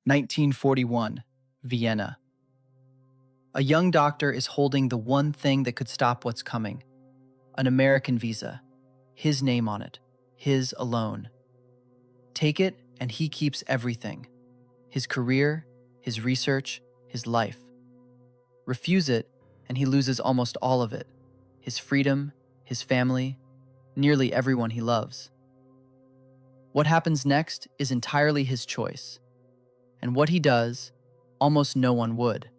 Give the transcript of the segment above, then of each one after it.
1941, Vienna. A young doctor is holding the one thing that could stop what's coming, an American visa, his name on it, his alone. Take it, and he keeps everything: his career, his research, his life. Refuse it, and he loses almost all of it: his freedom, his family, nearly everyone he loves. What happens next is entirely his choice, and what he does, almost no one would.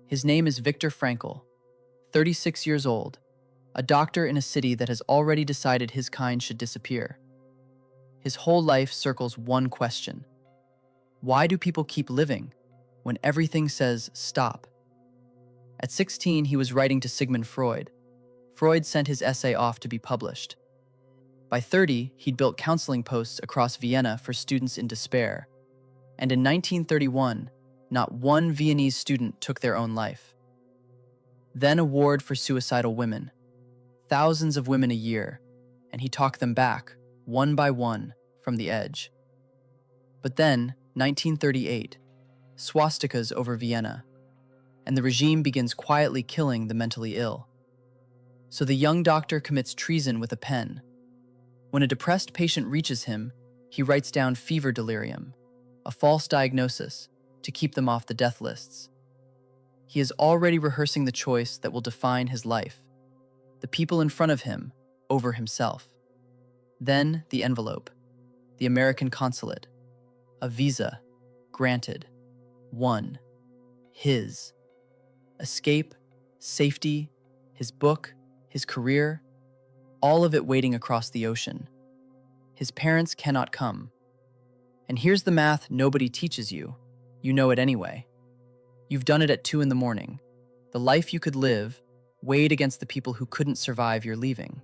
His name is Viktor Frankl, 36 years old, a doctor in a city that has already decided his kind should disappear. His whole life circles one question: why do people keep living when everything says stop? At 16, he was writing to Sigmund Freud. Freud sent his essay off to be published. By 30, he'd built counseling posts across Vienna for students in despair. And in 1931, not one Viennese student took their own life. Then a ward for suicidal women. Thousands of women a year, and he talked them back, one by one, from the edge. But then, 1938, swastikas over Vienna, and the regime begins quietly killing the mentally ill. So the young doctor commits treason with a pen. When a depressed patient reaches him, he writes down fever delirium, a false diagnosis, to keep them off the death lists. He is already rehearsing the choice that will define his life: the people in front of him over himself. Then the envelope, the American consulate, a visa, granted, one, his. Escape, safety, his book, his career, all of it waiting across the ocean. His parents cannot come. And here's the math nobody teaches you. You know it anyway. You've done it at 2 a.m. The life you could live, weighed against the people who couldn't survive your leaving.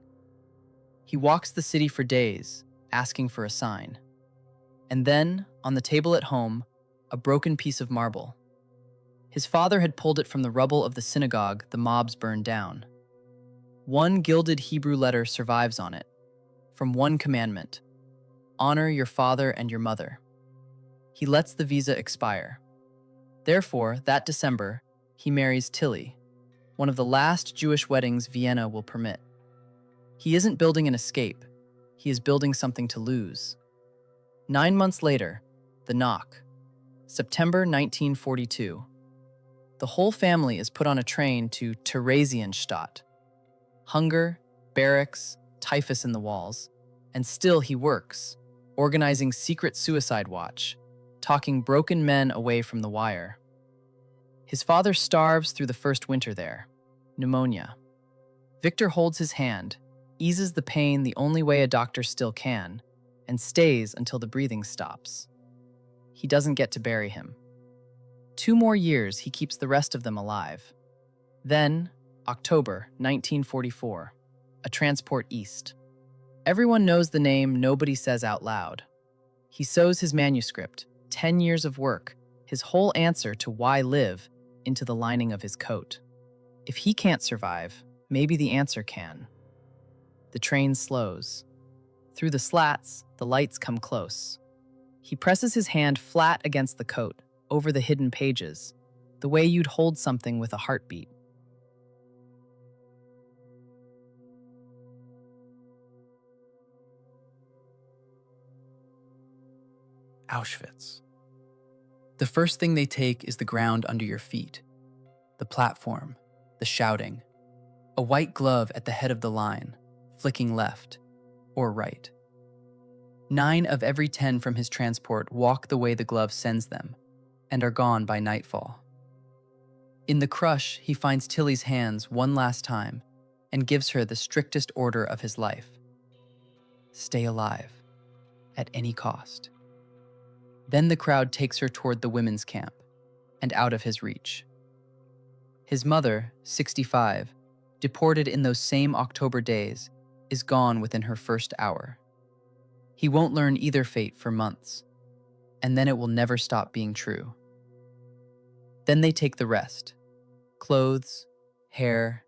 He walks the city for days, asking for a sign. And then, on the table at home, a broken piece of marble. His father had pulled it from the rubble of the synagogue the mobs burned down. One gilded Hebrew letter survives on it, from one commandment: honor your father and your mother. He lets the visa expire. Therefore, that December, he marries Tilly, one of the last Jewish weddings Vienna will permit. He isn't building an escape, he is building something to lose. 9 months later, the knock. September 1942. The whole family is put on a train to Theresienstadt. Hunger, barracks, typhus in the walls, and still he works, organizing secret suicide watch, talking broken men away from the wire. His father starves through the first winter there, pneumonia. Victor holds his hand, eases the pain the only way a doctor still can, and stays until the breathing stops. He doesn't get to bury him. 2 more years he keeps the rest of them alive. Then, October 1944, a transport east. Everyone knows the name nobody says out loud. He sews his manuscript, 10 years of work, his whole answer to why live, into the lining of his coat. If he can't survive, maybe the answer can. The train slows. Through the slats, the lights come close. He presses his hand flat against the coat, over the hidden pages, the way you'd hold something with a heartbeat. Auschwitz. The first thing they take is the ground under your feet, the platform, the shouting, a white glove at the head of the line, flicking left or right. 9 of every 10 from his transport walk the way the glove sends them and are gone by nightfall. In the crush, he finds Tilly's hands one last time and gives her the strictest order of his life: stay alive, at any cost. Then the crowd takes her toward the women's camp and out of his reach. His mother, 65, deported in those same October days, is gone within her first hour. He won't learn either fate for months, and then it will never stop being true. Then they take the rest: clothes, hair,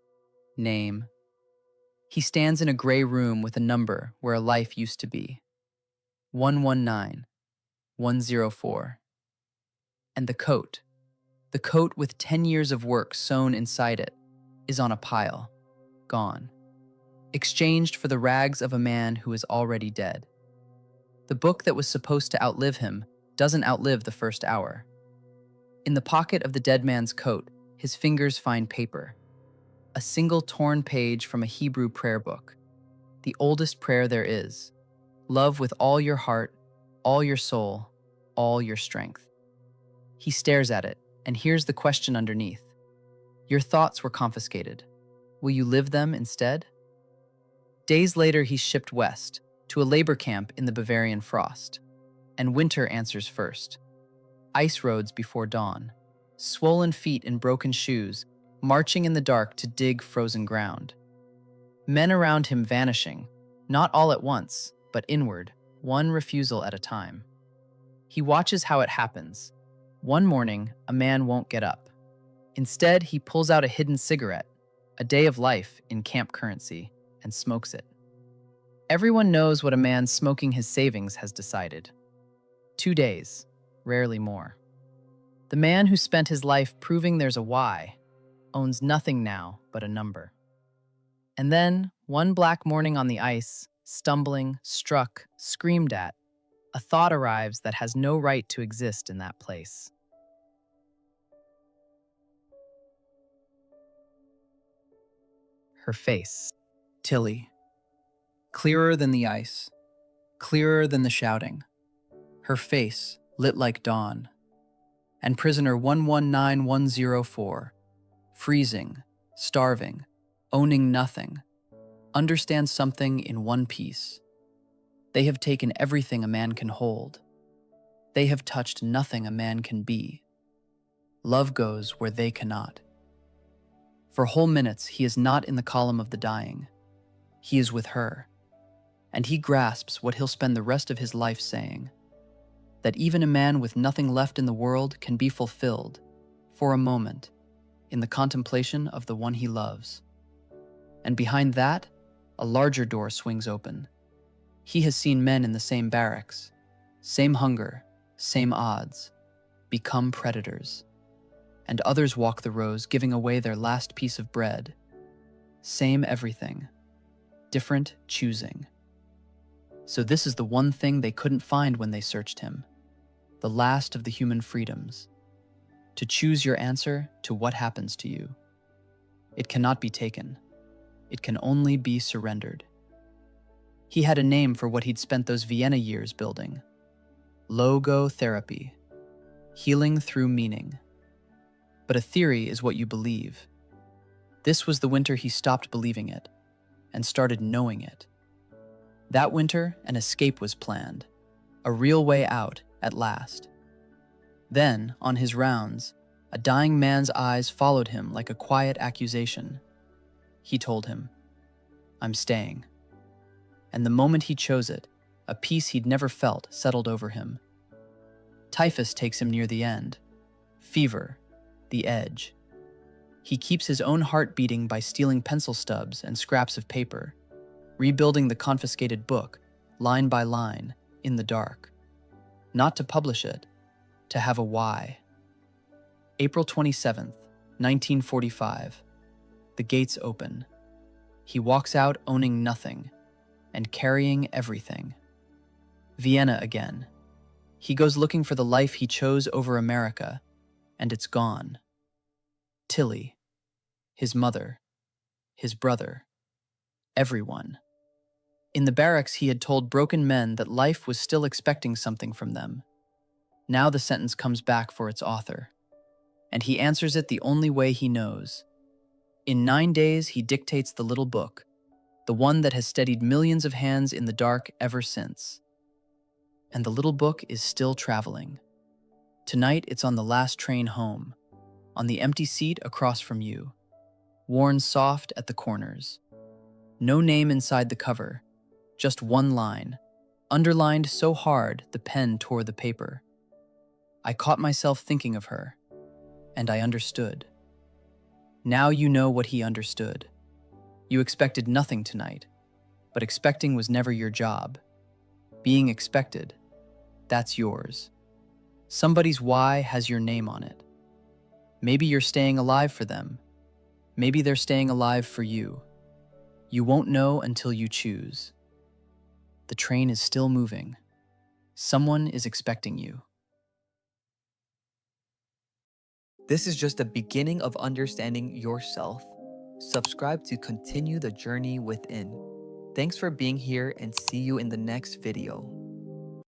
name. He stands in a gray room with a number where a life used to be: 119. 104. And the coat with 10 years of work sewn inside it, is on a pile, gone, exchanged for the rags of a man who is already dead. The book that was supposed to outlive him doesn't outlive the first hour. In the pocket of the dead man's coat, his fingers find paper. A single torn page from a Hebrew prayer book, the oldest prayer there is. Love with all your heart, all your soul, all your strength. He stares at it, and here's the question underneath. Your thoughts were confiscated. Will you live them instead? Days later, he's shipped west, to a labor camp in the Bavarian frost. And winter answers first. Ice roads before dawn, swollen feet in broken shoes, marching in the dark to dig frozen ground. Men around him vanishing, not all at once, but inward, one refusal at a time. He watches how it happens. One morning, a man won't get up. Instead, he pulls out a hidden cigarette, a day of life in camp currency, and smokes it. Everyone knows what a man smoking his savings has decided. 2 days, rarely more. The man who spent his life proving there's a why owns nothing now but a number. And then, one black morning on the ice, stumbling, struck, screamed at, a thought arrives that has no right to exist in that place. Her face. Tilly. Clearer than the ice. Clearer than the shouting. Her face, lit like dawn. And prisoner 119104, freezing, starving, owning nothing, understands something in one piece. They have taken everything a man can hold. They have touched nothing a man can be. Love goes where they cannot. For whole minutes, he is not in the column of the dying. He is with her. And he grasps what he'll spend the rest of his life saying, that even a man with nothing left in the world can be fulfilled, for a moment, in the contemplation of the one he loves. And behind that, a larger door swings open. He has seen men in the same barracks, same hunger, same odds, become predators. And others walk the rows, giving away their last piece of bread. Same everything, different choosing. So this is the one thing they couldn't find when they searched him, the last of the human freedoms, to choose your answer to what happens to you. It cannot be taken. It can only be surrendered. He had a name for what he'd spent those Vienna years building. Logotherapy, healing through meaning. But a theory is what you believe. This was the winter he stopped believing it and started knowing it. That winter, an escape was planned, a real way out at last. Then, on his rounds, a dying man's eyes followed him like a quiet accusation. He told him, "I'm staying." And the moment he chose it, a peace he'd never felt settled over him. Typhus takes him near the end. Fever, the edge. He keeps his own heart beating by stealing pencil stubs and scraps of paper, rebuilding the confiscated book, line by line, in the dark. Not to publish it, to have a why. April 27th, 1945. The gates open. He walks out owning nothing and carrying everything. Vienna again. He goes looking for the life he chose over America, and it's gone. Tilly, his mother, his brother, everyone. In the barracks, he had told broken men that life was still expecting something from them. Now the sentence comes back for its author, and he answers it the only way he knows. In 9 days, he dictates the little book, the one that has steadied millions of hands in the dark ever since. And the little book is still traveling. Tonight, it's on the last train home, on the empty seat across from you, worn soft at the corners. No name inside the cover, just one line, underlined so hard the pen tore the paper. I caught myself thinking of her, and I understood. Now you know what he understood. You expected nothing tonight, but expecting was never your job. Being expected, That's yours. Somebody's why has your name on it. Maybe you're staying alive for them. Maybe they're staying alive for you. You won't know until you choose. The train is still moving. Someone is expecting you. This is just the beginning of understanding yourself. Subscribe to continue the journey within. Thanks for being here and see you in the next video.